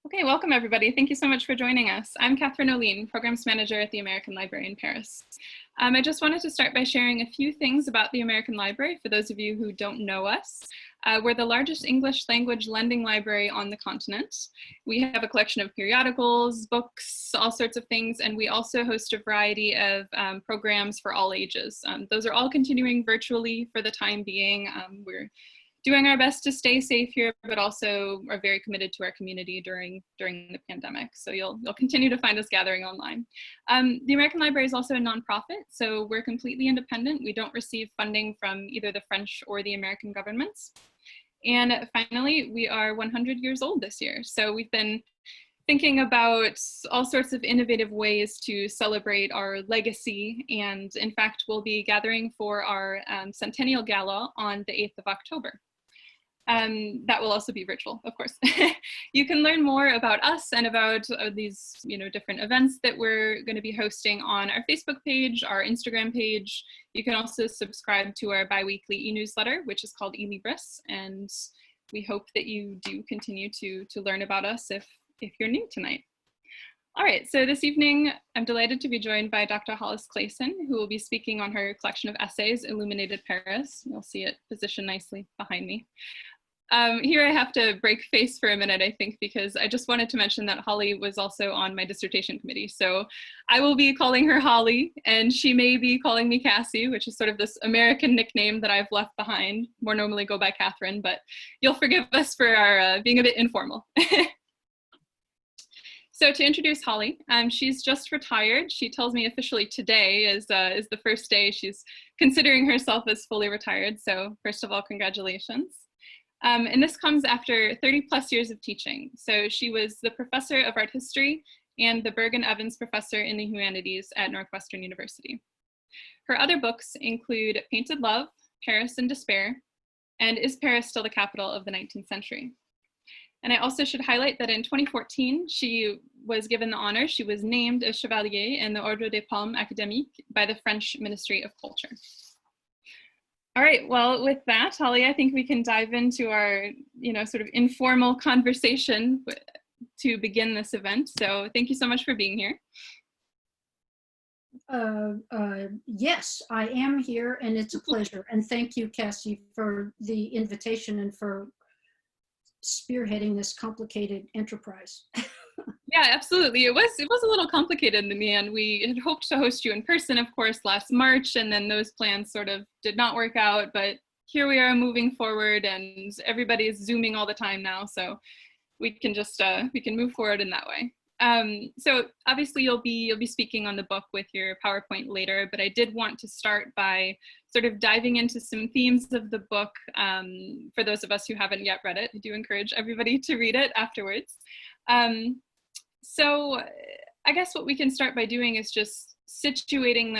Okay, welcome everybody. Thank you so much for joining us. I'm Catherine Olien, Programs Manager at the American Library in Paris. I just wanted to start by sharing a few things about the American Library for those of you who don't know us. We're the largest English language lending library on the continent. We have a collection of periodicals, books, all sorts of things, and we also host a variety of programs for all ages. Those are all continuing virtually for the time being. We're doing our best to stay safe here, but also are very committed to our community during the pandemic. So you'll continue to find us gathering online. The American Library is also a nonprofit, so we're completely independent. We don't receive funding from either the French or the American governments. And finally, we are 100 years old this year. So we've been thinking about all sorts of innovative ways to celebrate our legacy. And in fact, we'll be gathering for our Centennial Gala on the 8th of October. That will also be virtual, of course. You can learn more about us and about these different events that we're going to be hosting on our Facebook page, our Instagram page. You can also subscribe to our bi-weekly e-newsletter, which is called eLibris, and we hope that you do continue to learn about us if you're new tonight. All right, so this evening, I'm delighted to be joined by Dr. Hollis Clayson, who will be speaking on her collection of essays, Illuminated Paris. You'll see it positioned nicely behind me. Here I have to break face for a minute, I think, because I just wanted to mention that Holly was also on my dissertation committee. So I will be calling her Holly, and she may be calling me Cassie, which is sort of this American nickname that I've left behind. More normally go by Catherine, but you'll forgive us for our being a bit informal. So to introduce Holly, she's just retired. She tells me officially today is the first day she's considering herself as fully retired. So first of all, congratulations. And this comes after 30 plus years of teaching. So she was the professor of art history and the Bergen Evans professor in the Humanities at Northwestern University. Her other books include Painted Love, Paris in Despair, and Is Paris Still the Capital of the 19th Century? And I also should highlight that in 2014, she was given the honor. She was named a Chevalier in the Ordre des Palmes Académiques by the French Ministry of Culture. All right, well, with that, Holly, I think we can dive into our, sort of informal conversation to begin this event. So thank you so much for being here. Yes, I am here, and it's a pleasure. And thank you, Cassie, for the invitation and for spearheading this complicated enterprise. Yeah, absolutely. It was a little complicated in the end. We had hoped to host you in person, of course, last March, and then those plans sort of did not work out. But here we are moving forward, and everybody is Zooming all the time now, so we can just we can move forward in that way. So obviously you'll be speaking on the book with your PowerPoint later, but I did want to start by sort of diving into some themes of the book. For those of us who haven't yet read it, I do encourage everybody to read it afterwards. So I guess what we can start by doing is just situating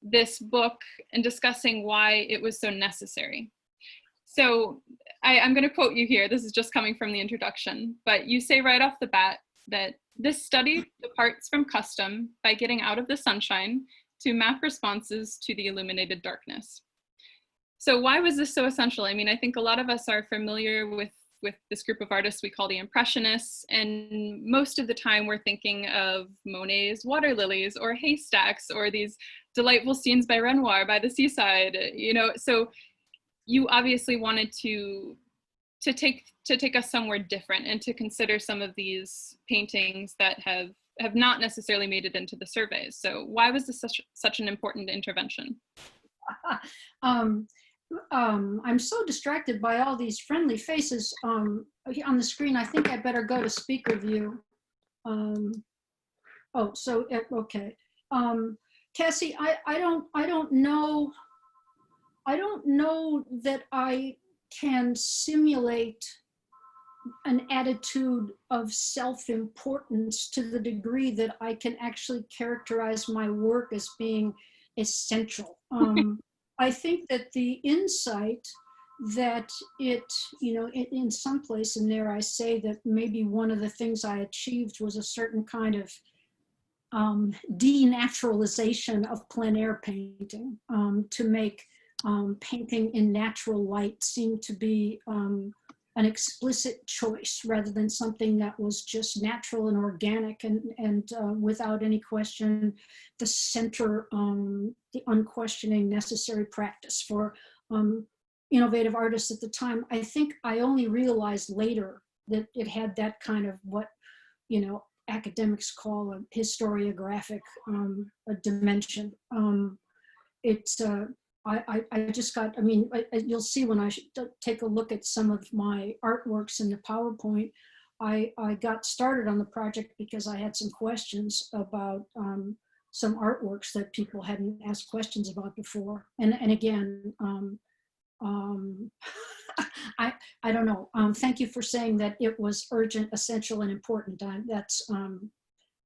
this book and discussing why it was so necessary. So I'm going to quote you here. This is just coming from the introduction, but you say right off the bat that this study departs from custom by getting out of the sunshine to map responses to the illuminated darkness. So why was this so essential? I mean, I think a lot of us are familiar with this group of artists we call the Impressionists, and most of the time we're thinking of Monet's water lilies or haystacks or these delightful scenes by Renoir by the seaside, so you obviously wanted to take us somewhere different and to consider some of these paintings that have not necessarily made it into the surveys. So why was this such an important intervention? I'm so distracted by all these friendly faces on the screen. I think I better go to speaker view. Okay. Cassie, I don't know that I can simulate an attitude of self-importance to the degree that I can actually characterize my work as being essential. I think that the insight that in some place in there, I say that maybe one of the things I achieved was a certain kind of denaturalization of plein air painting to make painting in natural light seem to be an explicit choice rather than something that was just natural and organic and without any question, the center, the unquestioning necessary practice for innovative artists at the time. I think I only realized later that it had that kind of what, academics call a historiographic a dimension. I just got, you'll see when I take a look at some of my artworks in the PowerPoint, I got started on the project because I had some questions about some artworks that people hadn't asked questions about before. And again, I don't know. Thank you for saying that it was urgent, essential, and important.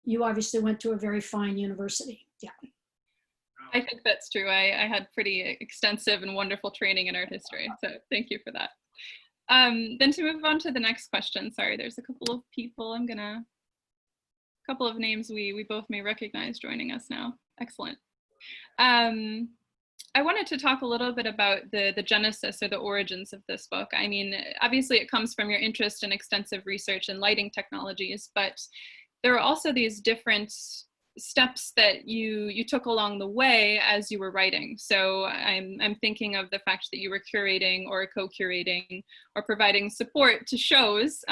You obviously went to a very fine university. Yeah. I think that's true. I had pretty extensive and wonderful training in art history, so thank you for that. Then to move on to the next question, sorry, there's a couple of people, a couple of names we both may recognize joining us now. Excellent. I wanted to talk a little bit about the genesis or the origins of this book. I mean, obviously it comes from your interest in extensive research in lighting technologies, but there are also these different steps that you took along the way as you were writing. So I'm thinking of the fact that you were curating or co-curating or providing support to shows,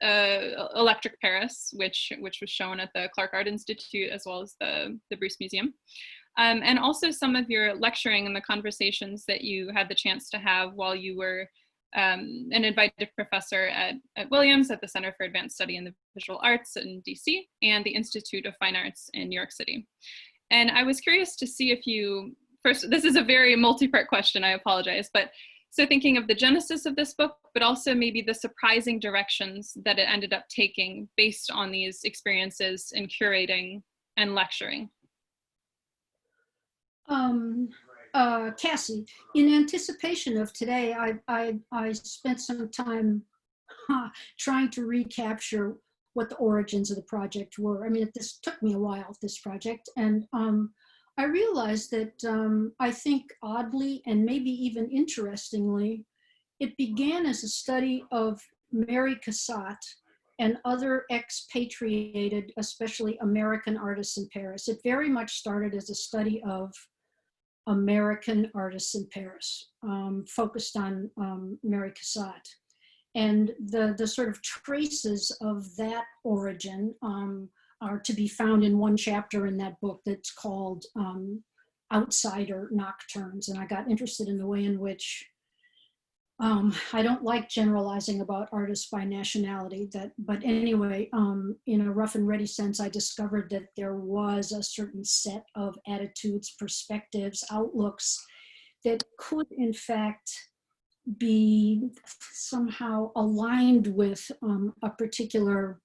Electric Paris, which was shown at the Clark Art Institute as well as the Bruce Museum. And also some of your lecturing and the conversations that you had the chance to have while you were an invited professor at Williams at the Center for Advanced Study in the Visual Arts in DC and the Institute of Fine Arts in New York City. And I was curious to see if you, first, this is a very multi-part question, I apologize, but so thinking of the genesis of this book, but also maybe the surprising directions that it ended up taking based on these experiences in curating and lecturing. Cassie, in anticipation of today, I spent some time trying to recapture what the origins of the project were. I mean, this took me a while, this project, and I realized that I think oddly and maybe even interestingly, it began as a study of Mary Cassatt and other expatriated, especially American artists in Paris. It very much started as a study of American artists in Paris, focused on Mary Cassatt. And the sort of traces of that origin are to be found in one chapter in that book that's called Outsider Nocturnes. And I got interested in the way in which I don't like generalizing about artists by nationality, but anyway, in a rough and ready sense, I discovered that there was a certain set of attitudes, perspectives, outlooks that could in fact be somehow aligned with a particular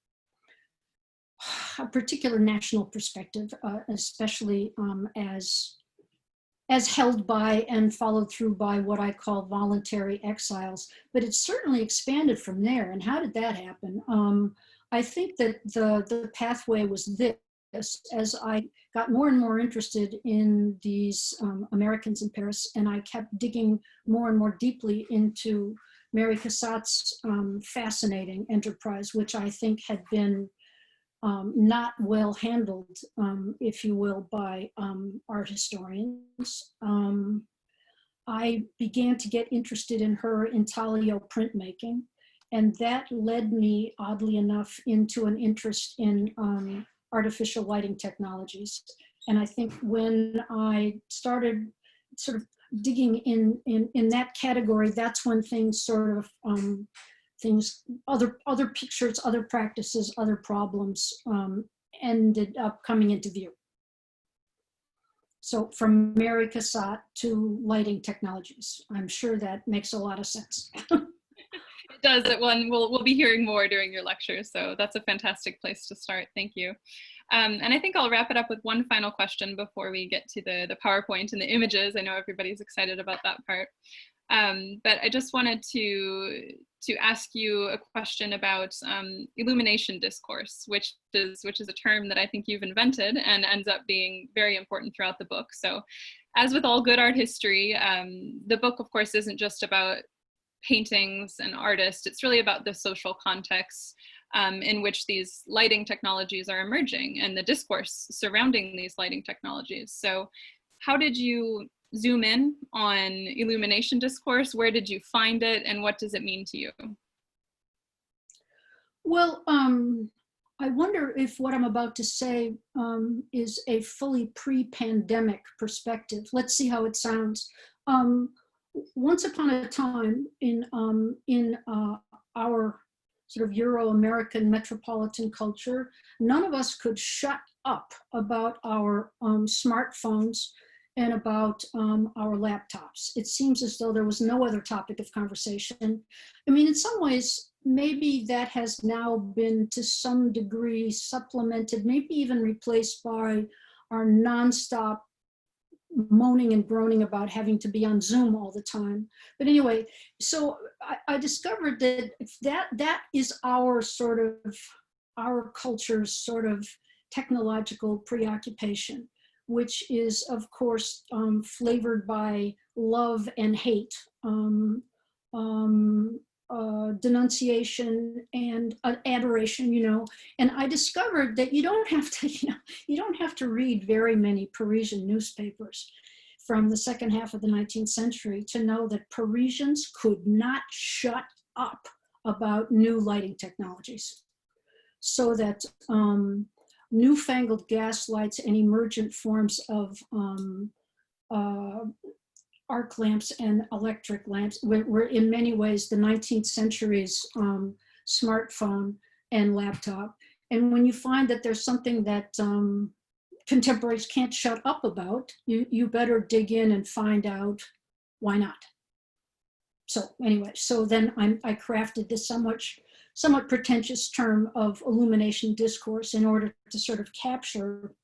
national perspective, especially as held by and followed through by what I call voluntary exiles. But it certainly expanded from there. And how did that happen? I think that the pathway was this. As I got more and more interested in these Americans in Paris, and I kept digging more and more deeply into Mary Cassatt's fascinating enterprise, which I think had been not well handled, if you will, by art historians. I began to get interested in her intaglio printmaking, and that led me, oddly enough, into an interest in artificial lighting technologies. And I think when I started sort of digging in that category, that's when things sort of other pictures, other practices, other problems ended up coming into view. So from Mary Cassatt to lighting technologies. I'm sure that makes a lot of sense. It does. We'll be hearing more during your lecture, so that's a fantastic place to start. Thank you. And I think I'll wrap it up with one final question before we get to the PowerPoint and the images. I know everybody's excited about that part. But I just wanted to ask you a question about illumination discourse, which is a term that I think you've invented and ends up being very important throughout the book. So as with all good art history, the book, of course, isn't just about paintings and artists. It's really about the social context in which these lighting technologies are emerging and the discourse surrounding these lighting technologies. So how did you zoom in on illumination discourse? Where did you find it, and what does it mean to you? Well, I wonder if what I'm about to say is a fully pre-pandemic perspective. Let's see how it sounds. Once upon a time in our sort of Euro-American metropolitan culture, none of us could shut up about our smartphones and about our laptops. It seems as though there was no other topic of conversation. I mean, in some ways, maybe that has now been to some degree supplemented, maybe even replaced by our nonstop moaning and groaning about having to be on Zoom all the time. But anyway, so I discovered that is our sort of, our culture's sort of technological preoccupation, which is of course flavored by love and hate, denunciation and adoration, you know. And I discovered that you don't have to, you don't have to read very many Parisian newspapers from the second half of the 19th century to know that Parisians could not shut up about new lighting technologies. So that newfangled gas lights and emergent forms of arc lamps and electric lamps were in many ways the 19th century's smartphone and laptop. And when you find that there's something that contemporaries can't shut up about, you better dig in and find out why not. So anyway, so then I crafted this somewhat pretentious term of illumination discourse in order to sort of capture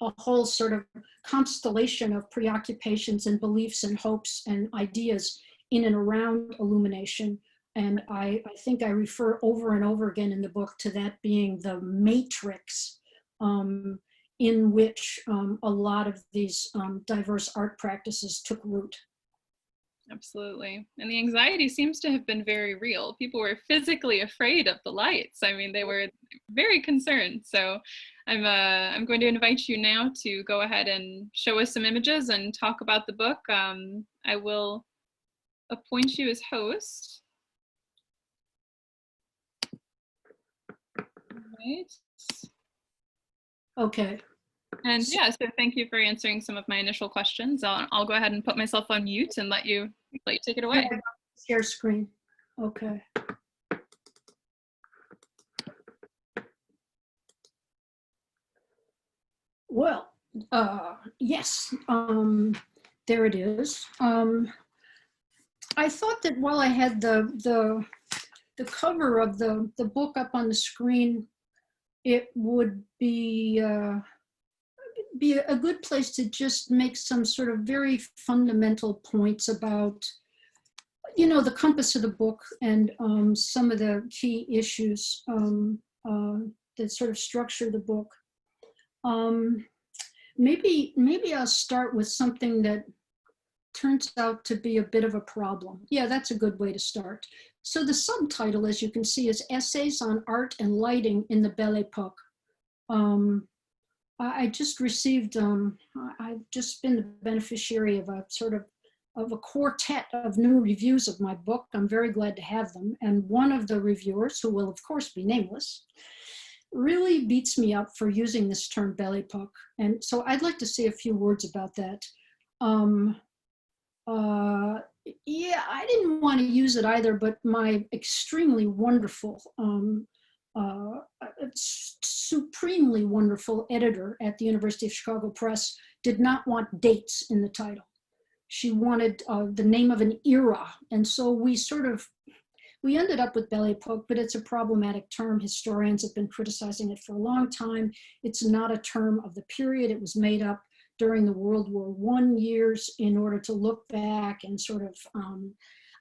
a whole sort of constellation of preoccupations and beliefs and hopes and ideas in and around illumination. And I think I refer over and over again in the book to that being the matrix in which a lot of these diverse art practices took root. Absolutely. And the anxiety seems to have been very real. People were physically afraid of the lights. I mean, they were very concerned. So I'm going to invite you now to go ahead and show us some images and talk about the book. I will appoint you as host. Right. Okay. And yeah, so thank you for answering some of my initial questions. I'll go ahead and put myself on mute and let you take it away. Share screen. Okay. Well, yes, there it is. I thought that while I had the cover of the book up on the screen, it would be a good place to just make some sort of very fundamental points about, you know, the compass of the book and some of the key issues that sort of structure the book. Maybe I'll start with something that turns out to be a bit of a problem. Yeah, that's a good way to start. So the subtitle, as you can see, is Essays on Art and Lighting in the Belle Époque. I just received, I've just been the beneficiary of a sort of a quartet of new reviews of my book. I'm very glad to have them. And one of the reviewers, who will of course be nameless, really beats me up for using this term Belle Époque. And so I'd like to say a few words about that. Yeah, I didn't want to use it either, but my extremely wonderful, supremely wonderful editor at the University of Chicago Press did not want dates in the title. She wanted the name of an era. And so we ended up with Belle Époque, but it's a problematic term. Historians have been criticizing it for a long time. It's not a term of the period. It was made up during the World War I years in order to look back and sort of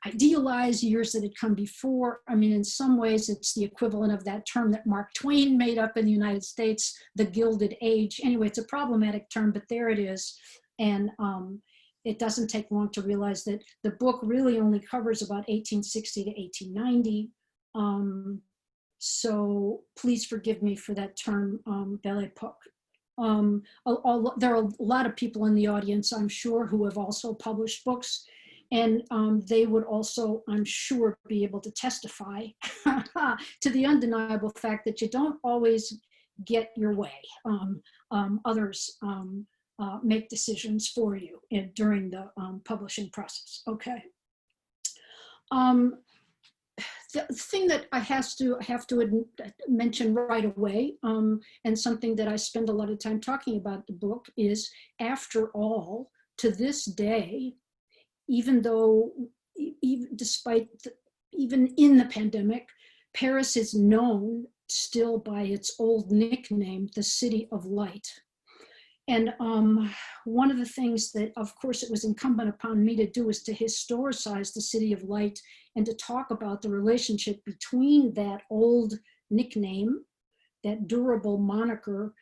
idealize years that had come before. I mean, in some ways, it's the equivalent of that term that Mark Twain made up in the United States, the Gilded Age. Anyway, it's a problematic term, but there it is. And it doesn't take long to realize that the book really only covers about 1860 to 1890. So please forgive me for that term, Belle Époque. There are a lot of people in the audience, I'm sure, who have also published books, and they would also, I'm sure, be able to testify to the undeniable fact that you don't always get your way. Others make decisions for you during the publishing process. Okay. The thing that I have to mention right away, and something that I spend a lot of time talking about the book, is, after all, to this day, even though, even in the pandemic, Paris is known still by its old nickname, the City of Light. And one of the things that, of course, it was incumbent upon me to do is to historicize the City of Light and to talk about the relationship between that old nickname, that durable moniker,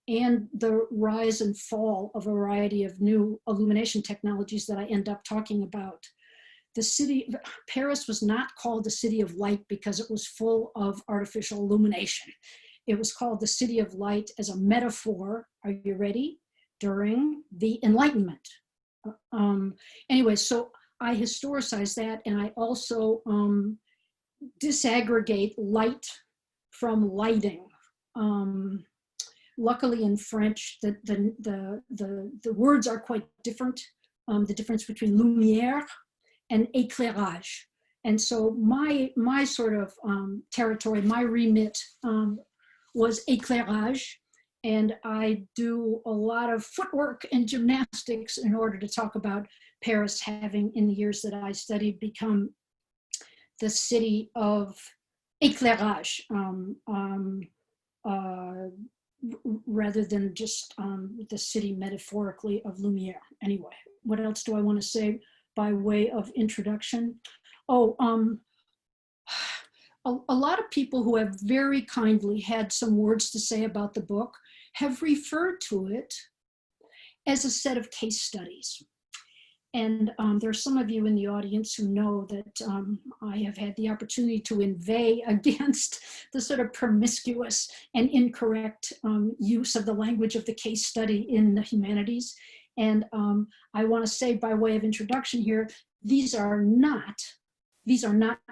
and the rise and fall of a variety of new illumination technologies that I end up talking about. Paris was not called the City of Light because it was full of artificial illumination. It was called the City of Light as a metaphor, are you ready? During the Enlightenment. Anyway, so I historicize that, and I also disaggregate light from lighting. Luckily in French, the words are quite different. The difference between lumière and éclairage. And so my sort of territory, my remit was éclairage. And I do a lot of footwork and gymnastics in order to talk about Paris having, in the years that I studied, become the city of éclairage, rather than just the city metaphorically of lumière. Anyway, what else do I want to say by way of introduction? Oh, a lot of people who have very kindly had some words to say about the book have referred to it as a set of case studies. And there are some of you in the audience who know that I have had the opportunity to inveigh against the sort of promiscuous and incorrect use of the language of the case study in the humanities. And I want to say, by way of introduction here, these are not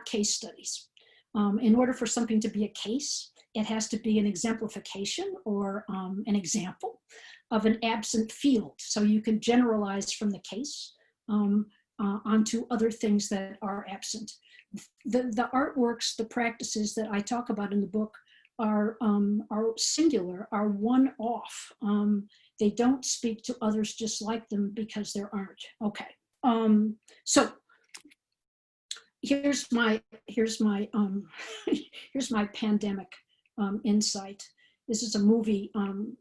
case studies. In order for something to be a case, it has to be an exemplification or an example of an absent field. So you can generalize from the case onto other things that are absent. The artworks, the practices that I talk about in the book are singular, are one-off. They don't speak to others just like them because there aren't. Okay, so here's my here's my pandemic insight. This is a movie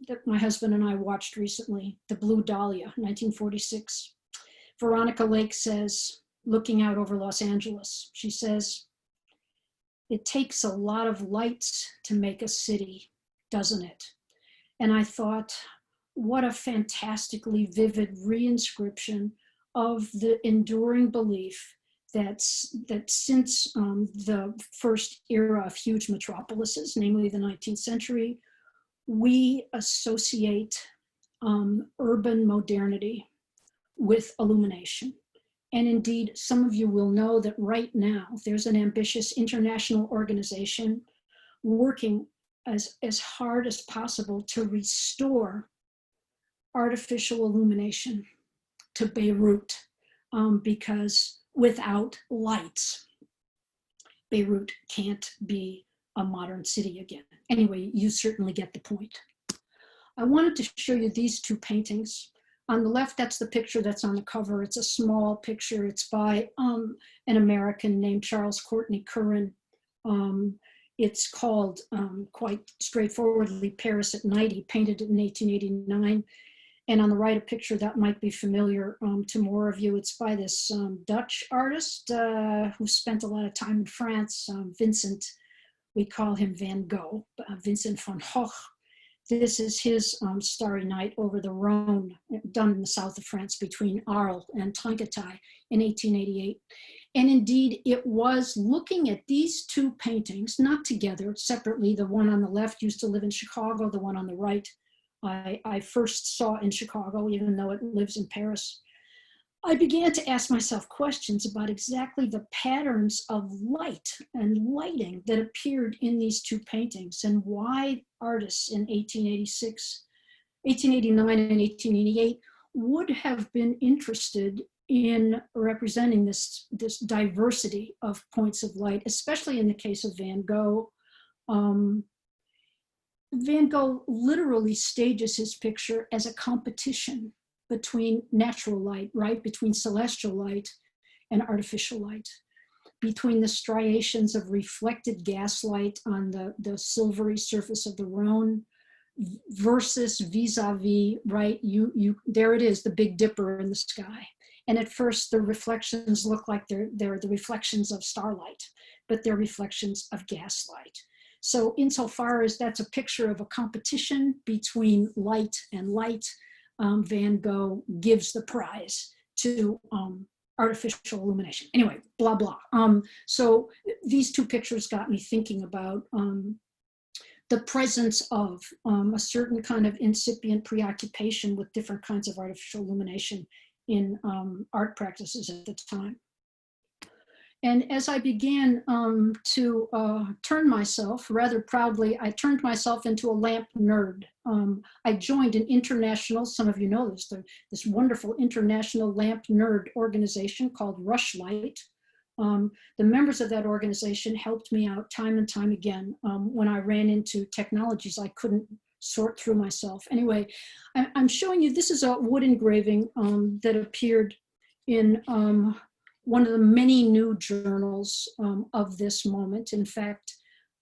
that my husband and I watched recently, The Blue Dahlia, 1946. Veronica Lake says, looking out over Los Angeles, she says, "It takes a lot of lights to make a city, doesn't it?" And I thought, what a fantastically vivid reinscription of the enduring belief that since the first era of huge metropolises, namely the 19th century, we associate urban modernity with illumination. And indeed, some of you will know that right now there's an ambitious international organization working as hard as possible to restore artificial illumination to Beirut, because without lights, Beirut can't be a modern city again. Anyway, you certainly get the point. I wanted to show you these two paintings. On the left, that's the picture that's on the cover. It's a small picture. It's by an American named Charles Courtney Curran. It's called, quite straightforwardly, Paris at Night. He painted it in 1889. And on the right, a picture that might be familiar to more of you. It's by this Dutch artist who spent a lot of time in France, Vincent. We call him Van Gogh, Vincent van Gogh. This is his Starry Night over the Rhone, done in the south of France between Arles and Trinquetaille in 1888. And indeed, it was looking at these two paintings, not together, separately. The one on the left used to live in Chicago, the one on the right I first saw in Chicago, even though it lives in Paris. I began to ask myself questions about exactly the patterns of light and lighting that appeared in these two paintings, and why artists in 1886, 1889 and 1888 would have been interested in representing this diversity of points of light, especially in the case of Van Gogh. Van Gogh literally stages his picture as a competition between natural light, right? Between celestial light and artificial light, between the striations of reflected gaslight on the silvery surface of the Rhone versus vis-a-vis, right? There it is, the Big Dipper in the sky. And at first the reflections look like they're the reflections of starlight, but they're reflections of gaslight. So insofar as that's a picture of a competition between light and light, Van Gogh gives the prize to artificial illumination. Anyway, blah, blah. So these two pictures got me thinking about the presence of a certain kind of incipient preoccupation with different kinds of artificial illumination in art practices at the time. And as I began to turn myself, rather proudly, I turned myself into a lamp nerd. I joined an international, some of you know this, this wonderful international lamp nerd organization called Rushlight. The members of that organization helped me out time and time again when I ran into technologies I couldn't sort through myself. Anyway, I'm showing you, this is a wood engraving that appeared in one of the many new journals of this moment. In fact,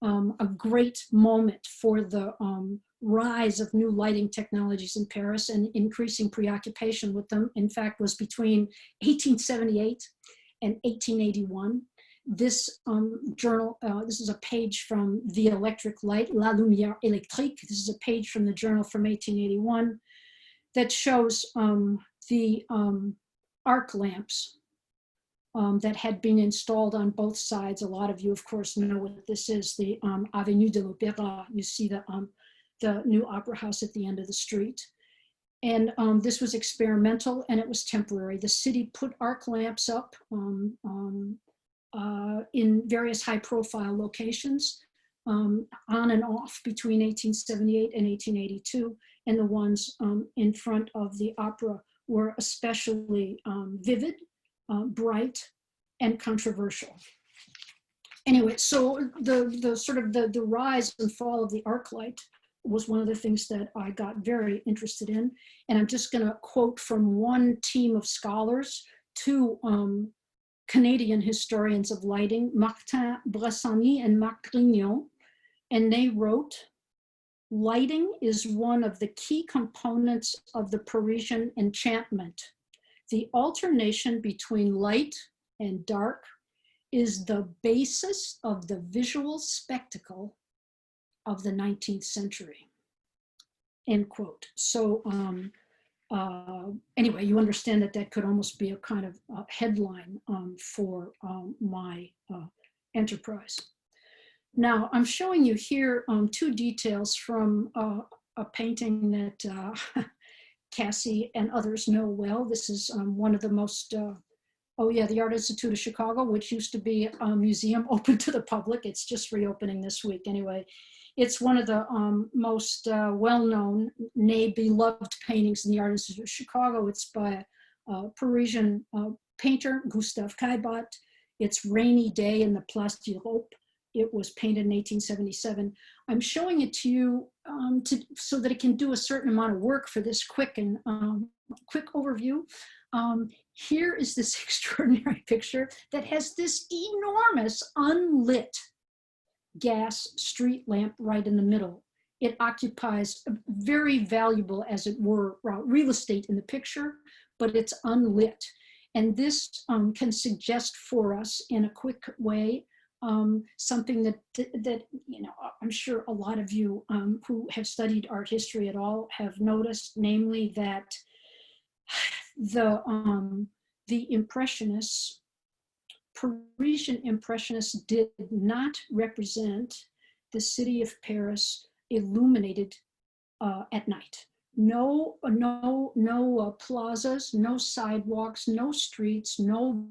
a great moment for the rise of new lighting technologies in Paris and increasing preoccupation with them, in fact, was between 1878 and 1881. This journal, this is a page from The Electric Light, La Lumière Électrique. This is a page from the journal from 1881 that shows the arc lamps that had been installed on both sides. A lot of you, of course, know what this is, the Avenue de l'Opéra. You see the new opera house at the end of the street. And this was experimental and it was temporary. The city put arc lamps up in various high profile locations on and off between 1878 and 1882. And the ones in front of the opera were especially vivid, bright, and controversial. Anyway, so the sort of the rise and fall of the arc light was one of the things that I got very interested in. And I'm just going to quote from one team of scholars, two Canadian historians of lighting, Martin Bressani and Marc Grignon, and they wrote, "Lighting is one of the key components of the Parisian enchantment. The alternation between light and dark is the basis of the visual spectacle of the 19th century," end quote. So anyway, you understand that that could almost be a kind of headline for my enterprise. Now, I'm showing you here two details from a painting that Cassie and others know well. This is one of the most, the Art Institute of Chicago, which used to be a museum open to the public. It's just reopening this week. Anyway, it's one of the most well-known, nay, beloved paintings in the Art Institute of Chicago. It's by a Parisian painter, Gustaf Kaibat. It's Rainy Day in the Place d'Europe. It was painted in 1877. I'm showing it to you so that it can do a certain amount of work for this quick overview. Here is this extraordinary picture that has this enormous unlit gas street lamp right in the middle. It occupies a very valuable, as it were, real estate in the picture, but it's unlit. And this can suggest for us in a quick way something that you know, I'm sure a lot of you who have studied art history at all have noticed, namely that the Impressionists, Parisian Impressionists, did not represent the city of Paris illuminated at night. No plazas, no sidewalks, no streets, no.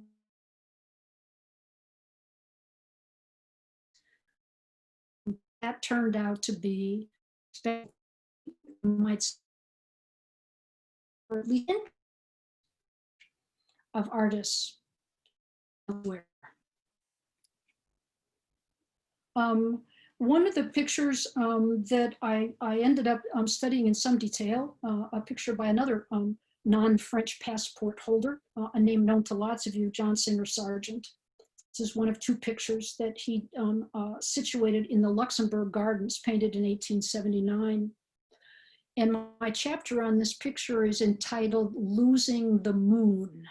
That turned out to be, might of artists elsewhere. One of the pictures that I ended up studying in some detail, a picture by another non-French passport holder, a name known to lots of you, John Singer Sargent. This is one of two pictures that he situated in the Luxembourg Gardens, painted in 1879. And my chapter on this picture is entitled Losing the Moon.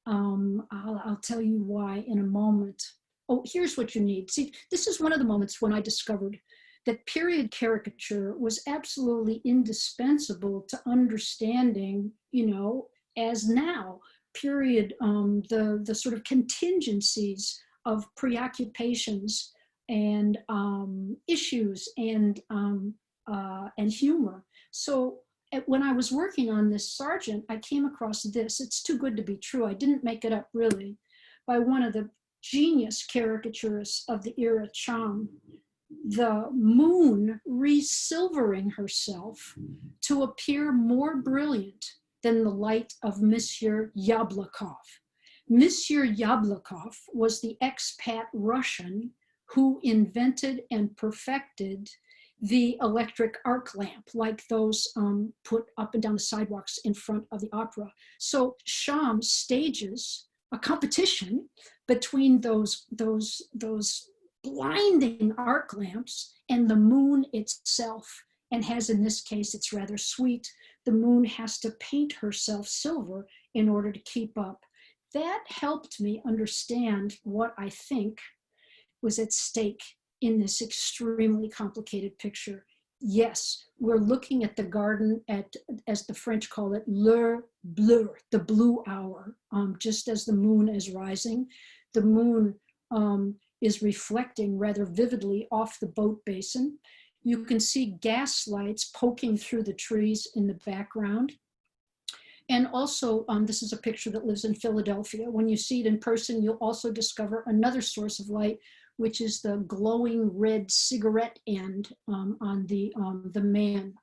I'll tell you why in a moment. Oh, here's what you need. See, this is one of the moments when I discovered that period caricature was absolutely indispensable to understanding, you know, as now, period, the sort of contingencies of preoccupations and issues and humor. So when I was working on this Sargent, I came across this. It's too good to be true. I didn't make it up, really, by one of the genius caricaturists of the era, Cham. The moon re-silvering herself to appear more brilliant than the light of Monsieur Yablokov. Monsieur Yablokov was the expat Russian who invented and perfected the electric arc lamp, like those put up and down the sidewalks in front of the opera. So Cham stages a competition between those blinding arc lamps and the moon itself, and has, in this case, it's rather sweet, the moon has to paint herself silver in order to keep up. That helped me understand what I think was at stake in this extremely complicated picture. Yes, we're looking at the garden at, as the French call it, l'heure bleue, the blue hour, just as the moon is rising. The moon is reflecting rather vividly off the boat basin. You can see gas lights poking through the trees in the background. And also, this is a picture that lives in Philadelphia. When you see it in person, you'll also discover another source of light, which is the glowing red cigarette end on the man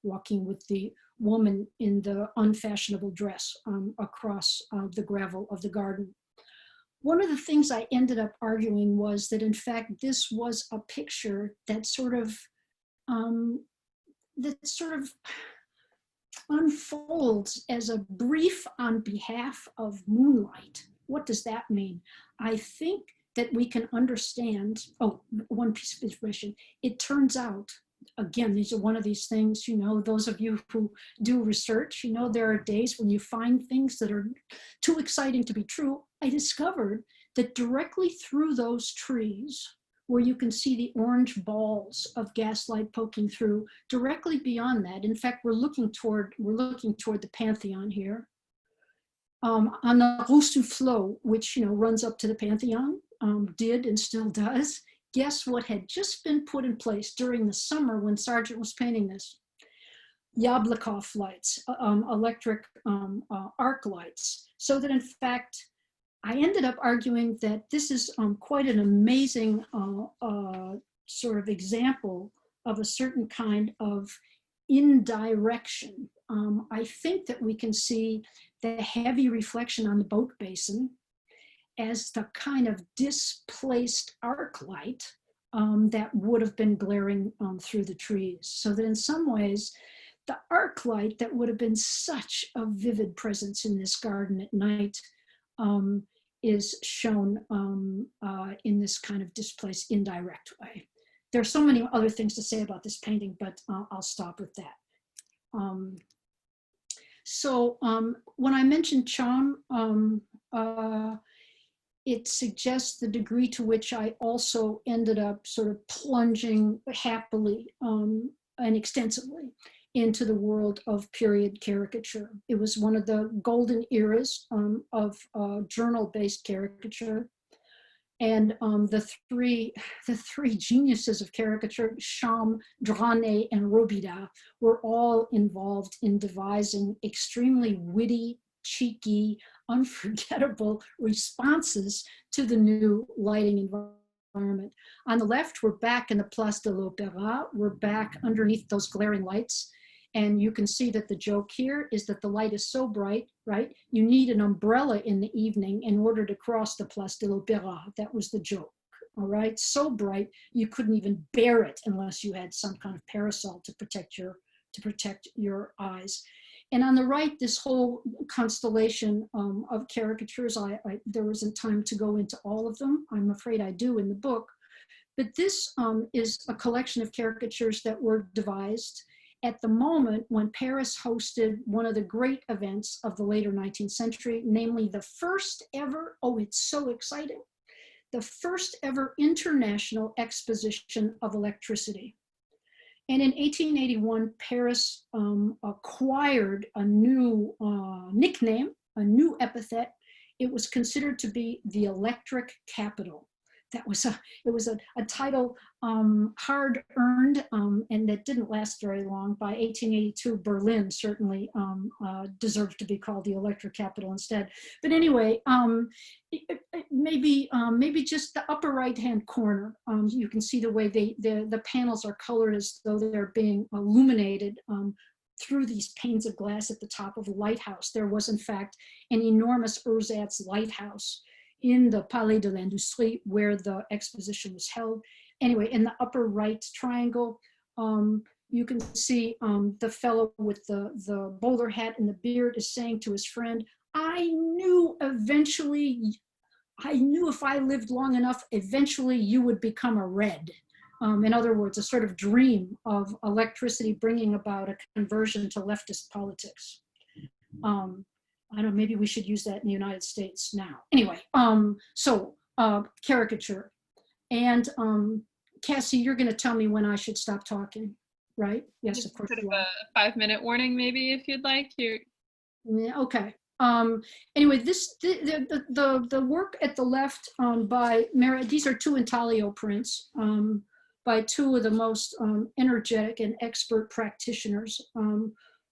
walking with the woman in the unfashionable dress across the gravel of the garden. One of the things I ended up arguing was that, in fact, this was a picture that sort of unfolds as a brief on behalf of moonlight. What does that mean? I think that we can understand, oh, one piece of information. It turns out, again, these are one of these things, you know, those of you who do research, you know, there are days when you find things that are too exciting to be true. I discovered that directly through those trees, where you can see the orange balls of gaslight poking through, directly beyond that, in fact, we're looking toward the Pantheon here, on the Rue Soufflot, which, you know, runs up to the Pantheon, did and still does. Guess what had just been put in place during the summer when Sargent was painting this? Yablokov lights, electric arc lights, so that in fact, I ended up arguing that this is quite an amazing sort of example of a certain kind of indirection. I think that we can see the heavy reflection on the boat basin as the kind of displaced arc light that would have been glaring through the trees. So that in some ways, the arc light that would have been such a vivid presence in this garden at night is shown in this kind of displaced, indirect way. There are so many other things to say about this painting, but I'll stop with that. So when I mentioned Cham, it suggests the degree to which I also ended up sort of plunging happily and extensively into the world of period caricature. It was one of the golden eras of journal-based caricature. And the three geniuses of caricature, Cham, Dranet, and Robida, were all involved in devising extremely witty, cheeky, unforgettable responses to the new lighting environment. On the left, we're back in the Place de l'Opéra. We're back underneath those glaring lights. And you can see that the joke here is that the light is so bright, right? You need an umbrella in the evening in order to cross the Place de l'Opéra. That was the joke, all right? So bright, you couldn't even bear it unless you had some kind of parasol to protect your eyes. And on the right, this whole constellation of caricatures, there wasn't time to go into all of them. I'm afraid I do in the book. But this is a collection of caricatures that were devised at the moment when Paris hosted one of the great events of the later 19th century, namely the first ever, oh, it's so exciting, the first ever international exposition of electricity. And in 1881, Paris acquired a new nickname, a new epithet. It was considered to be the electric capital. It was a title hard earned and that didn't last very long. By 1882, Berlin certainly deserved to be called the electric capital instead. But anyway, maybe just the upper right-hand corner, you can see the way the panels are colored as though they're being illuminated through these panes of glass at the top of a lighthouse. There was in fact an enormous ersatz lighthouse in the Palais de l'Industrie where the exposition was held. Anyway, in the upper right triangle, you can see the fellow with the bowler hat and the beard is saying to his friend, I knew if I lived long enough, eventually you would become a red. In other words, a sort of dream of electricity bringing about a conversion to leftist politics. I don't know, maybe we should use that in the United States now. Anyway, caricature. And Cassie, you're gonna tell me when I should stop talking, right? Yes, of course. Sort of a 5-minute warning, maybe, if you'd like. Yeah, okay. Anyway, the work at the left by these are two Intaglio prints by two of the most energetic and expert practitioners.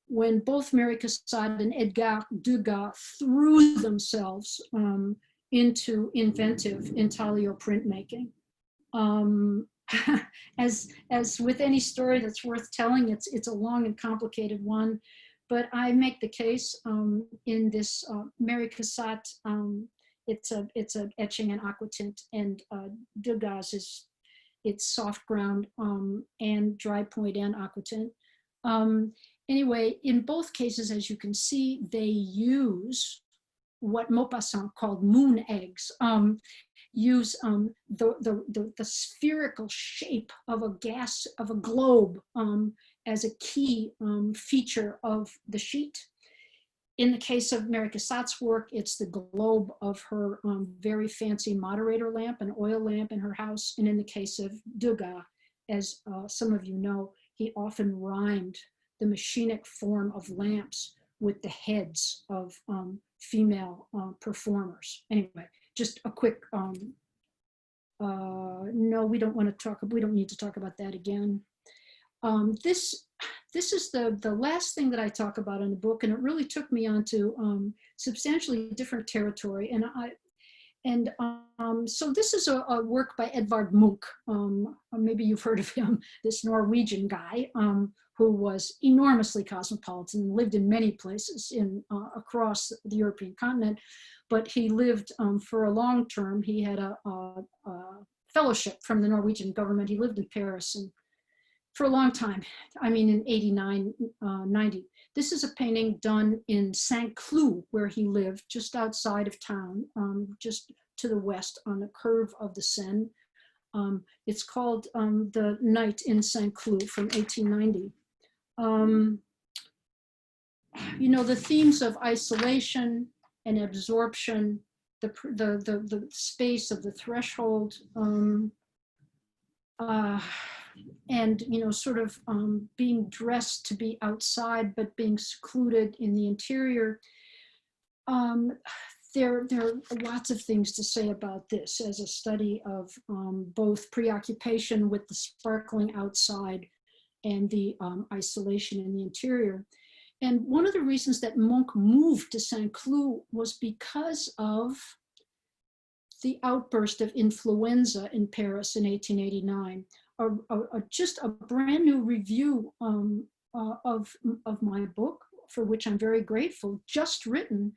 When both Mary Cassatt and Edgar Degas threw themselves into inventive intaglio printmaking. As with any story that's worth telling, it's a long and complicated one, but I make the case in this Mary Cassatt, it's a etching and aquatint, and Degas it's soft ground and dry point and aquatint. Anyway, in both cases, as you can see, they use what Maupassant called moon eggs, use the spherical shape of a globe as a key feature of the sheet. In the case of Mary Cassatt's work, it's the globe of her very fancy moderator lamp, an oil lamp in her house. And in the case of Degas, as some of you know, he often rhymed the machinic form of lamps with the heads of female performers. Anyway, just a quick, no, we don't need to talk about that again. This is the last thing that I talk about in the book, and it really took me onto substantially different territory. So this is a work by Edvard Munch. Maybe you've heard of him, this Norwegian guy who was enormously cosmopolitan, lived in many places across the European continent, but he lived for a long term. He had a fellowship from the Norwegian government. He lived in Paris and for a long time, I mean in 89, 90. This is a painting done in Saint-Cloud, where he lived, just outside of town, just to the west on the curve of the Seine. It's called The Night in Saint-Cloud from 1890. You know, the themes of isolation and absorption the space of the threshold, and sort of being dressed to be outside but being secluded in the interior. There are lots of things to say about this as a study of both preoccupation with the sparkling outside and the isolation in the interior. And one of the reasons that Munch moved to Saint-Cloud was because of the outburst of influenza in Paris in 1889. Just a brand new review of my book, for which I'm very grateful, just written,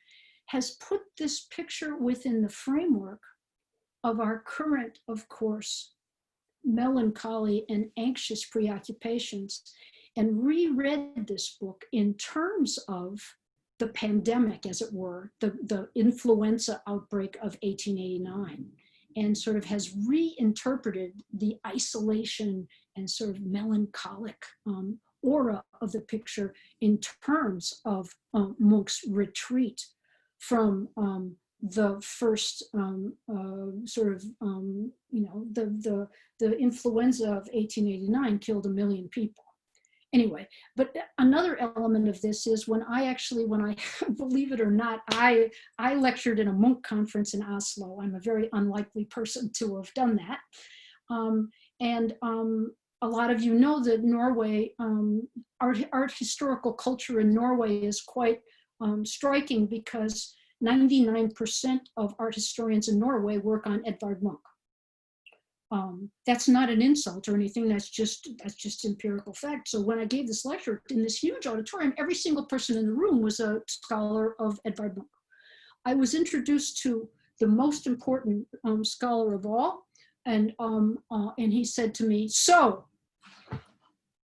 has put this picture within the framework of our current, of course, melancholy and anxious preoccupations, and reread this book in terms of the pandemic, as it were, the influenza outbreak of 1889, and sort of has reinterpreted the isolation and sort of melancholic aura of the picture in terms of Munch's retreat from the first the influenza of 1889 killed 1 million people. Anyway, but another element of this is when I believe it or not, I lectured in a Munch conference in Oslo. I'm a very unlikely person to have done that. A lot of you know that Norway, art historical culture in Norway is quite striking, because 99% of art historians in Norway work on Edvard Munch. That's not an insult or anything, that's just empirical fact. So when I gave this lecture in this huge auditorium, every single person in the room was a scholar of Edvard Munch. I was introduced to the most important scholar of all, and he said to me, "So,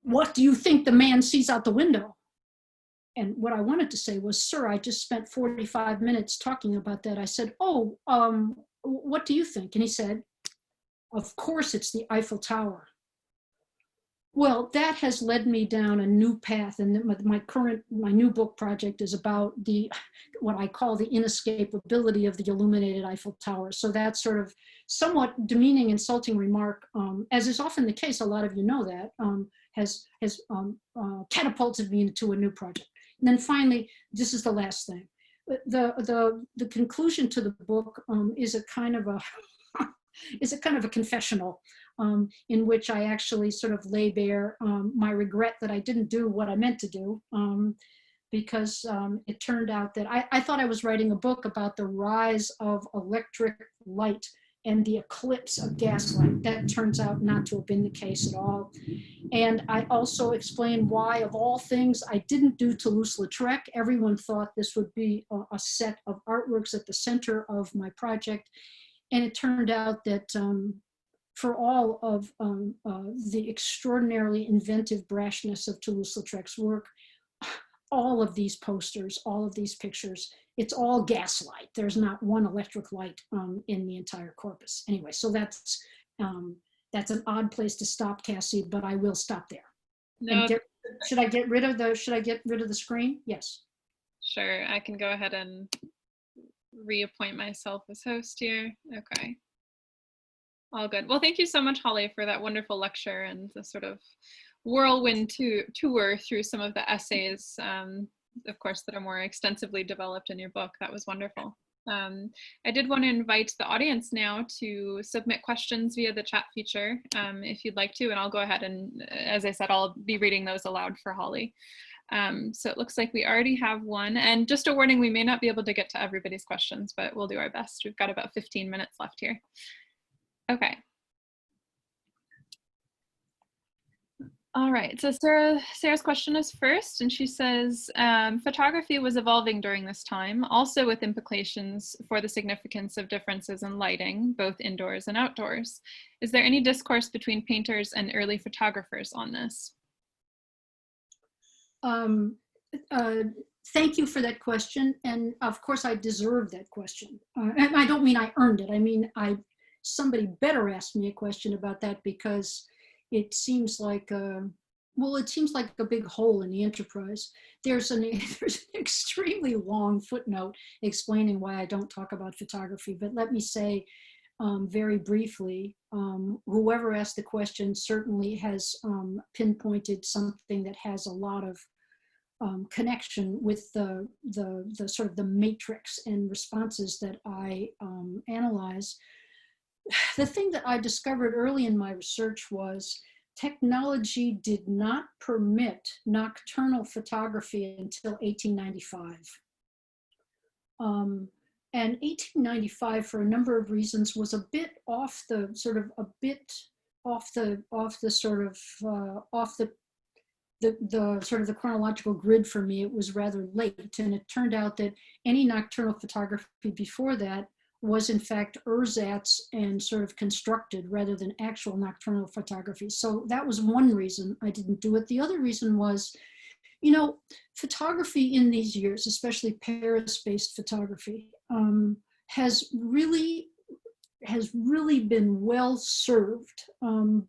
what do you think the man sees out the window?" And what I wanted to say was, "Sir, I just spent 45 minutes talking about that." I said, "Oh, what do you think?" And he said, "Of course it's the Eiffel Tower." Well, that has led me down a new path, and my new book project is about what I call the inescapability of the illuminated Eiffel Tower. So that sort of somewhat demeaning, insulting remark, as is often the case, a lot of you know that, has catapulted me into a new project. And then finally, this is the last thing. The conclusion to the book is a kind of a confessional, in which I actually sort of lay bare my regret that I didn't do what I meant to do, because it turned out that I thought I was writing a book about the rise of electric light and the eclipse of gaslight. That turns out not to have been the case at all. And I also explained why, of all things, I didn't do Toulouse-Lautrec. Everyone thought this would be a set of artworks at the center of my project. And it turned out that for all of the extraordinarily inventive brashness of Toulouse-Lautrec's work, all of these posters, all of these pictures, it's all gaslight. There's not one electric light in the entire corpus. Anyway, so that's an odd place to stop, Cassie, but I will stop there. No. Should I get rid of the screen? Yes. Sure, I can go ahead and reappoint myself as host here. Okay. All good. Well, thank you so much, Holly, for that wonderful lecture and the sort of whirlwind tour through some of the essays, of course, that are more extensively developed in your book. That was wonderful. I did want to invite the audience now to submit questions via the chat feature, if you'd like to, and I'll go ahead and, as I said, I'll be reading those aloud for Holly. So it looks like we already have one, and just a warning, we may not be able to get to everybody's questions, but we'll do our best. We've got about 15 minutes left here. Okay. All right, so Sarah's question is first, and she says, photography was evolving during this time, also with implications for the significance of differences in lighting, both indoors and outdoors. Is there any discourse between painters and early photographers on this? Thank you for that question, and of course I deserve that question. And I don't mean I earned it, I mean somebody better ask me a question about that, because it seems like well, it seems like a big hole in the enterprise. There's an extremely long footnote explaining why I don't talk about photography, but let me say very briefly, whoever asked the question certainly has pinpointed something that has a lot of connection with the sort of the matrix and responses that I analyze. The thing that I discovered early in my research was technology did not permit nocturnal photography until 1895. And 1895, for a number of reasons, was a bit off the sort of the chronological grid for me. It was rather late, and it turned out that any nocturnal photography before that was in fact ersatz and sort of constructed rather than actual nocturnal photography. So that was one reason I didn't do it. The other reason was, you know, photography in these years, especially Paris-based photography, has really been well served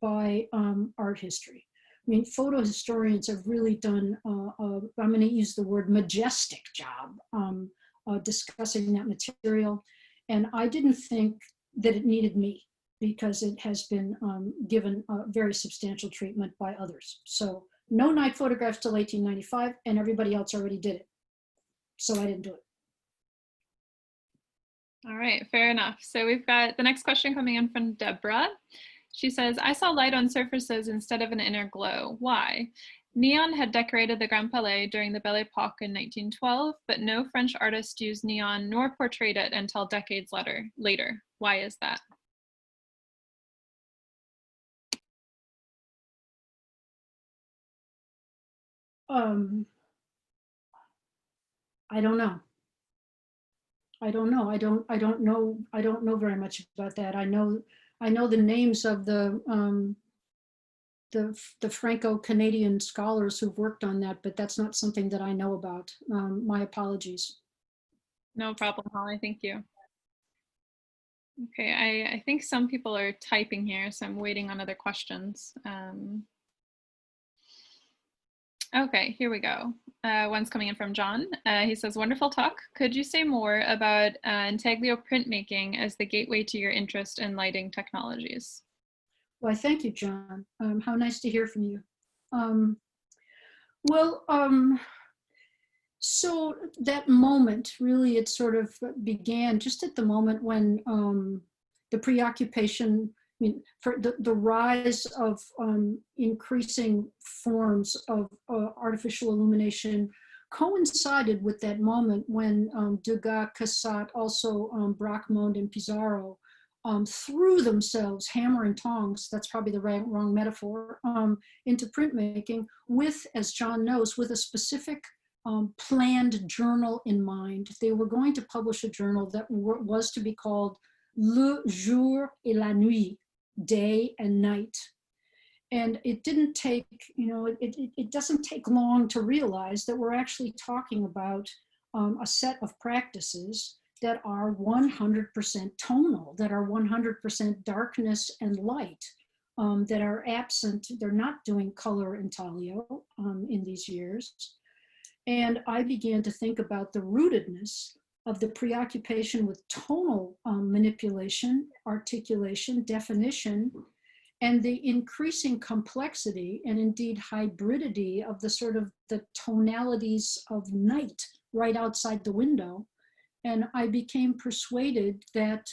by art history. I mean, photo historians have really done, I'm going to use the word majestic job discussing that material. And I didn't think that it needed me because it has been given a very substantial treatment by others. So no night photographs till 1895, and everybody else already did it. So I didn't do it. All right, fair enough. So we've got the next question coming in from Deborah. She says, I saw light on surfaces instead of an inner glow. Why? Neon had decorated the Grand Palais during the Belle Époque in 1912, but no French artist used neon nor portrayed it until decades later. Why is that? I don't know. I don't know. I don't know very much about that. I know the names of the Franco-Canadian scholars who've worked on that, but that's not something that I know about. My apologies. No problem, Holly. Thank you. Okay, I think some people are typing here, so I'm waiting on other questions. Okay, here we go. One's coming in from John. He says, wonderful talk. Could you say more about Intaglio printmaking as the gateway to your interest in lighting technologies? Why, thank you, John. How nice to hear from you. So that moment, really, it sort of began just at the moment when the preoccupation, I mean, for the rise of increasing forms of artificial illumination coincided with that moment when Degas, Cassatt, also Bracquemond and Pissarro threw themselves, hammer and tongs, that's probably the wrong metaphor, into printmaking with, as John knows, with a specific planned journal in mind. They were going to publish a journal that was to be called Le Jour et la Nuit, day and night. And it didn't take, you know, it doesn't take long to realize that we're actually talking about a set of practices that are 100% tonal, that are 100% darkness and light, that are absent. They're not doing color intaglio in these years. And I began to think about the rootedness of the preoccupation with tonal manipulation, articulation, definition, and the increasing complexity and indeed hybridity of the sort of the tonalities of night right outside the window. And I became persuaded that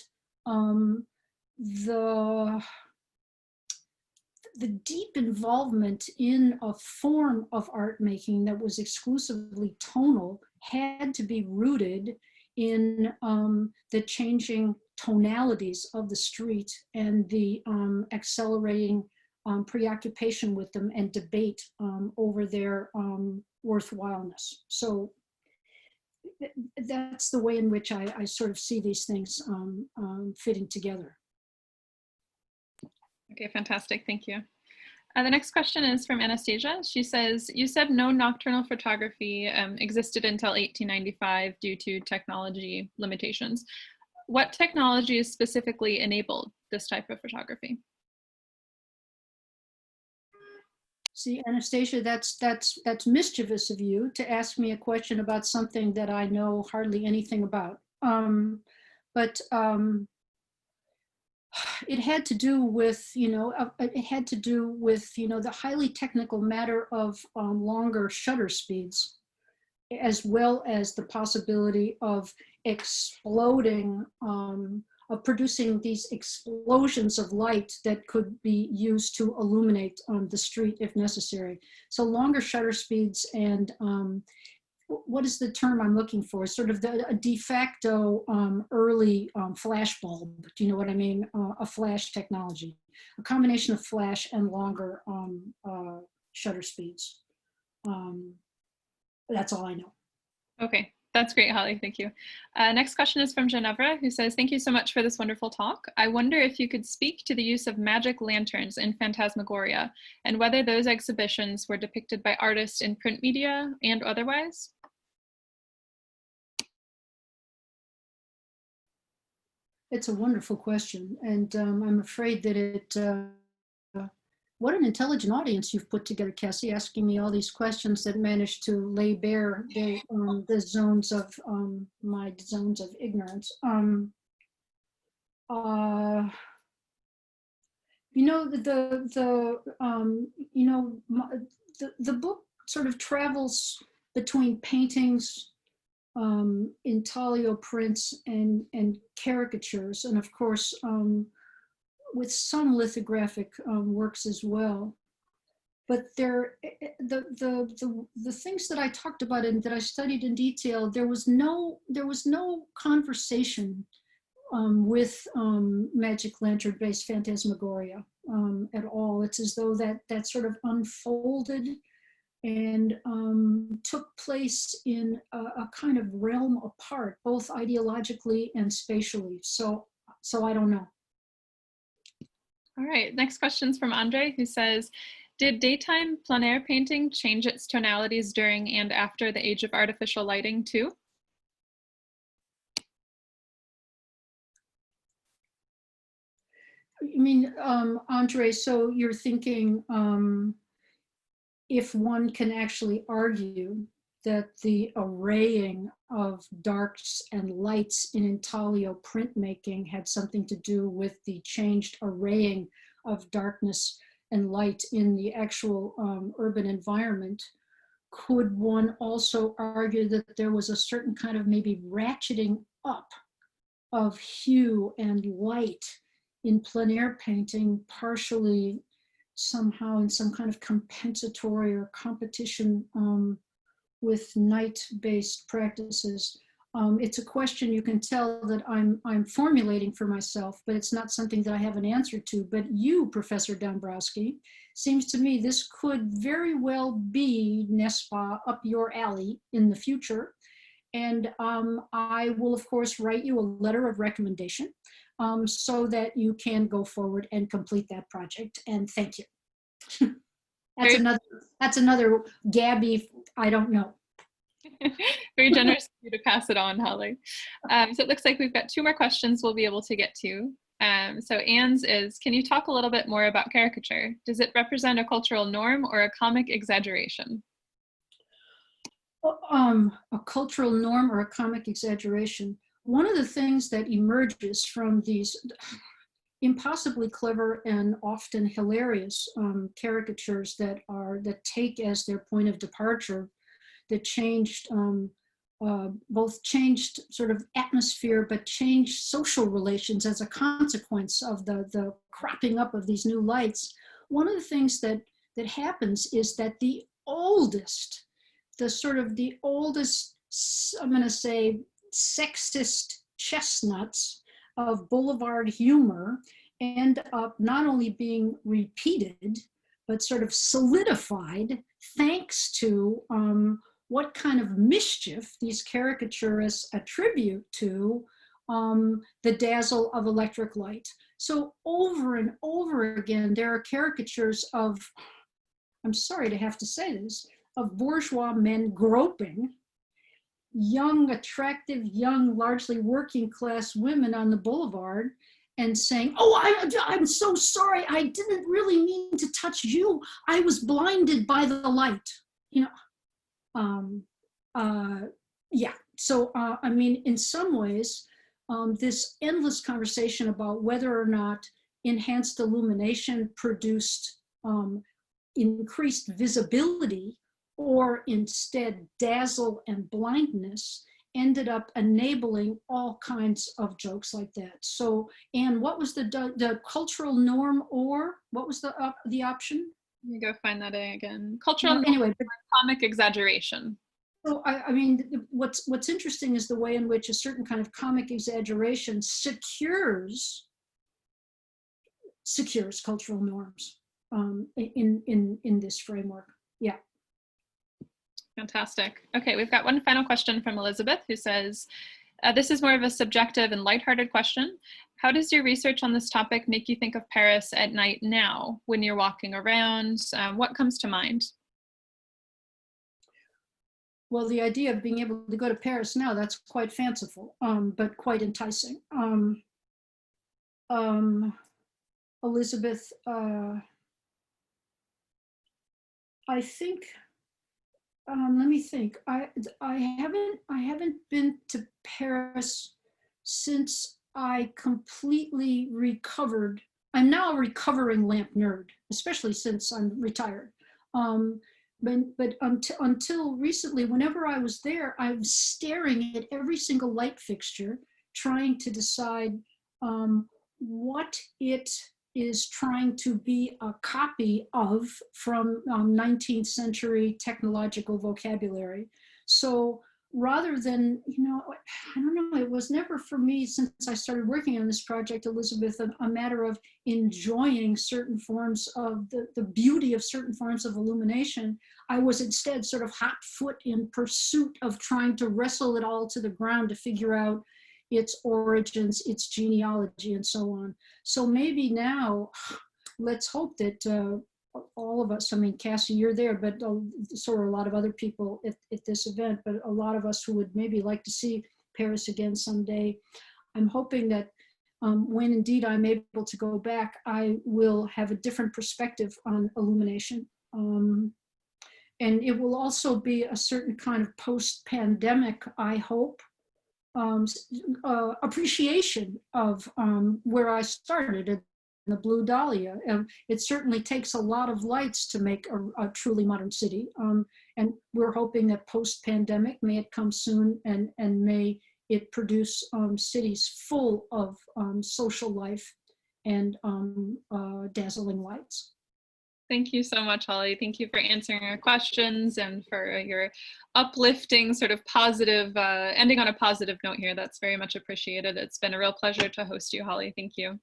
the deep involvement in a form of art making that was exclusively tonal had to be rooted in the changing tonalities of the street and the accelerating preoccupation with them and debate over their worthwhileness. So that's the way in which I sort of see these things fitting together. Okay, fantastic, thank you. The next question is from Anastasia. She says, you said no nocturnal photography existed until 1895 due to technology limitations. What technologies specifically enabled this type of photography? See, Anastasia, that's mischievous of you to ask me a question about something that I know hardly anything about. But it had to do with, the highly technical matter of longer shutter speeds, as well as the possibility of exploding, of producing these explosions of light that could be used to illuminate the street if necessary. So longer shutter speeds and what is the term I'm looking for? Sort of a de facto early flash bulb. Do you know what I mean? A flash technology, a combination of flash and longer shutter speeds. That's all I know. Okay, that's great, Holly. Thank you. Next question is from Ginevra, who says, thank you so much for this wonderful talk. I wonder if you could speak to the use of magic lanterns in Phantasmagoria and whether those exhibitions were depicted by artists in print media and otherwise. It's a wonderful question. And I'm afraid that what an intelligent audience you've put together, Cassie, asking me all these questions that managed to lay bare the zones of my zones of ignorance. The book sort of travels between paintings, intaglio prints, and caricatures, and of course, with some lithographic works as well. But the things that I talked about and that I studied in detail, there was no conversation with magic lantern-based phantasmagoria at all. It's as though that sort of unfolded and took place in a kind of realm apart, both ideologically and spatially. So I don't know. All right, next question's from Andre, who says, did daytime plein air painting change its tonalities during and after the age of artificial lighting too? I mean, Andre, so you're thinking if one can actually argue that the arraying of darks and lights in intaglio printmaking had something to do with the changed arraying of darkness and light in the actual urban environment, could one also argue that there was a certain kind of maybe ratcheting up of hue and light in plein air painting, partially somehow in some kind of compensatory or competition with night-based practices? It's a question you can tell that I'm formulating for myself, but it's not something that I have an answer to. But you, Professor Dombrowski, seems to me this could very well be, NESPA, up your alley in the future. And I will, of course, write you a letter of recommendation so that you can go forward and complete that project. And thank you. That's another Gabby, I don't know. Very generous of you to pass it on, Holly. So it looks like we've got 2 more questions we'll be able to get to. So Anne's is, can you talk a little bit more about caricature? Does it represent a cultural norm or a comic exaggeration? A cultural norm or a comic exaggeration. One of the things that emerges from these impossibly clever and often hilarious caricatures that take as their point of departure that changed both changed sort of atmosphere, but changed social relations as a consequence of the cropping up of these new lights. One of the things that happens is that the oldest, I'm going to say, sexist chestnuts of boulevard humor end up not only being repeated, but sort of solidified thanks to what kind of mischief these caricaturists attribute to the dazzle of electric light. So over and over again, there are caricatures of, I'm sorry to have to say this, of bourgeois men groping young, attractive, young, largely working class women on the boulevard and saying, "Oh, I'm so sorry. I didn't really mean to touch you. I was blinded by the light." You know, yeah. So, I mean, in some ways, this endless conversation about whether or not enhanced illumination produced increased visibility or instead dazzle and blindness ended up enabling all kinds of jokes like that. So, Anne, what was the cultural norm, or what was the option? Let me go find that again. Cultural norm, anyway, comic exaggeration. So I mean, what's interesting is the way in which a certain kind of comic exaggeration secures cultural norms in this framework. Yeah. Fantastic. Okay, we've got one final question from Elizabeth, who says, this is more of a subjective and lighthearted question. How does your research on this topic make you think of Paris at night now, when you're walking around? What comes to mind? Well, the idea of being able to go to Paris now, that's quite fanciful, but quite enticing. Elizabeth, I think, let me think. I haven't been to Paris since I completely recovered. I'm now a recovering lamp nerd, especially since I'm retired. But until recently, whenever I was there, I was staring at every single light fixture, trying to decide what it is trying to be a copy of from 19th century technological vocabulary. So rather than, I don't know, it was never for me, since I started working on this project, Elizabeth, a matter of enjoying certain forms of the beauty of certain forms of illumination. I was instead sort of hot foot in pursuit of trying to wrestle it all to the ground to figure out its origins, its genealogy, and so on. So maybe now, let's hope that all of us, I mean, Cassie, you're there, but so are a lot of other people at this event, but a lot of us who would maybe like to see Paris again someday. I'm hoping that when indeed I'm able to go back, I will have a different perspective on illumination. And it will also be a certain kind of post-pandemic, I hope, appreciation of where I started at the Blue Dahlia. It certainly takes a lot of lights to make a truly modern city. And we're hoping that post-pandemic, may it come soon, and may it produce cities full of social life and dazzling lights. Thank you so much, Holly. Thank you for answering our questions and for your uplifting, sort of positive, ending on a positive note here. That's very much appreciated. It's been a real pleasure to host you, Holly. Thank you.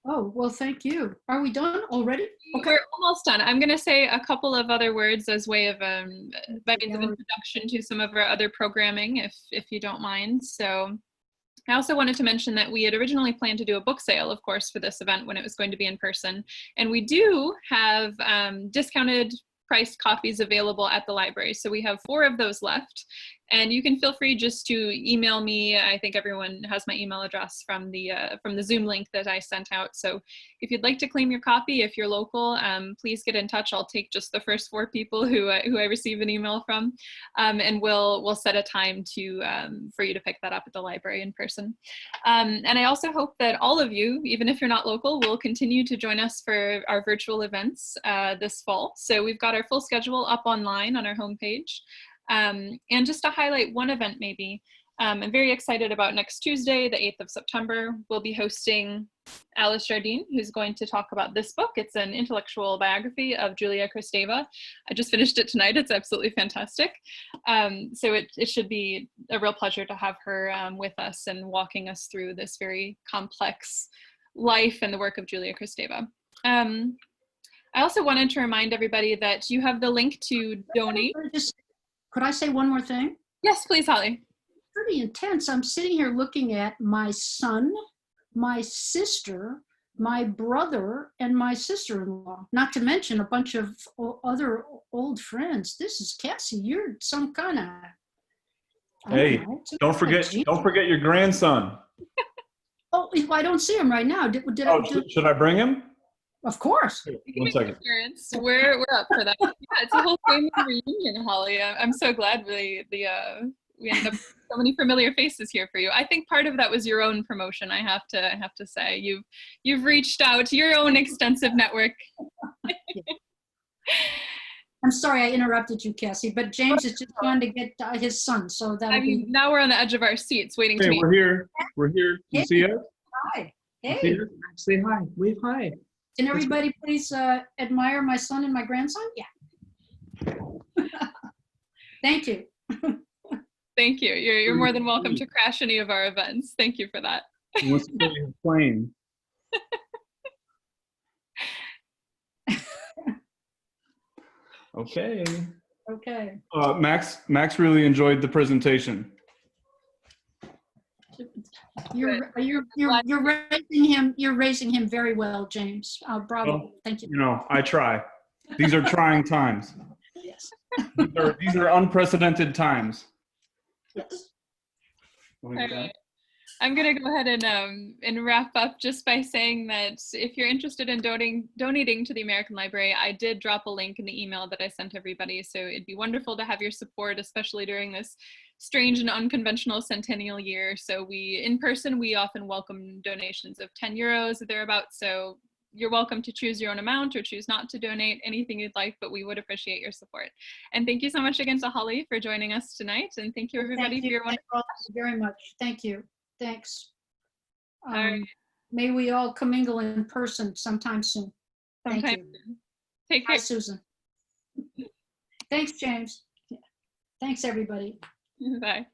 Oh, well, thank you. Are we done already? Okay. We're almost done. I'm going to say a couple of other words as way of by means of introduction to some of our other programming, if you don't mind. So I also wanted to mention that we had originally planned to do a book sale, of course, for this event when it was going to be in person. And we do have discounted priced copies available at the library. So we have 4 of those left. And you can feel free just to email me. I think everyone has my email address from the Zoom link that I sent out. So if you'd like to claim your copy, if you're local, please get in touch. I'll take just the first 4 people who I receive an email from, and we'll set a time for you to pick that up at the library in person. And I also hope that all of you, even if you're not local, will continue to join us for our virtual events this fall. So we've got our full schedule up online on our homepage. And just to highlight one event maybe, I'm very excited about next Tuesday, the 8th of September. We'll be hosting Alice Jardine, who's going to talk about this book. It's an intellectual biography of Julia Kristeva. I just finished it tonight. It's absolutely fantastic. So it should be a real pleasure to have her with us and walking us through this very complex life and the work of Julia Kristeva. I also wanted to remind everybody that you have the link to donate. Could I say one more thing? Yes, please, Holly. Pretty intense. I'm sitting here looking at my son, my sister, my brother, and my sister-in-law, not to mention a bunch of other old friends. This is Cassie. You're some kind of, don't forget your grandson. Oh, I don't see him right now. Should I bring him? Of course. Here, 1 second. We're up for that. Yeah, it's a whole family reunion, Holly. I'm so glad we ended up with so many familiar faces here for you. I think part of that was your own promotion. I have to say you've reached out to your own extensive network. I'm sorry I interrupted you, Cassie, but James is just going to get his son, so that'll be... Now we're on the edge of our seats waiting to Hey, meet. we're here. We're here. You see us? Hi. Hey. Say hi. Wave hi. Can everybody please admire my son and my grandson? Yeah. Thank you. Thank you. You're more than welcome to crash any of our events. Thank you for that. He wants to play his plane. Okay. Okay. Max really enjoyed the presentation. You're raising him very well, James. Bravo. Well, thank you. You know, I try. These are trying times. Yes. These are unprecedented times. Yes. All right. I'm going to go ahead and wrap up just by saying that if you're interested in donating to the American Library, I did drop a link in the email that I sent everybody. So it'd be wonderful to have your support, especially during this strange and unconventional centennial year. So in person, we often welcome donations of 10 euros or thereabouts. So you're welcome to choose your own amount or choose not to donate, anything you'd like, but we would appreciate your support. And thank you so much again to Holly for joining us tonight. And thank you everybody for your wonderful. Thank you very much. Thank you. Thanks. All right. May we all commingle in person sometime soon. Thank you. Take care. Hi, Susan. Thanks, James. Thanks, everybody. Bye.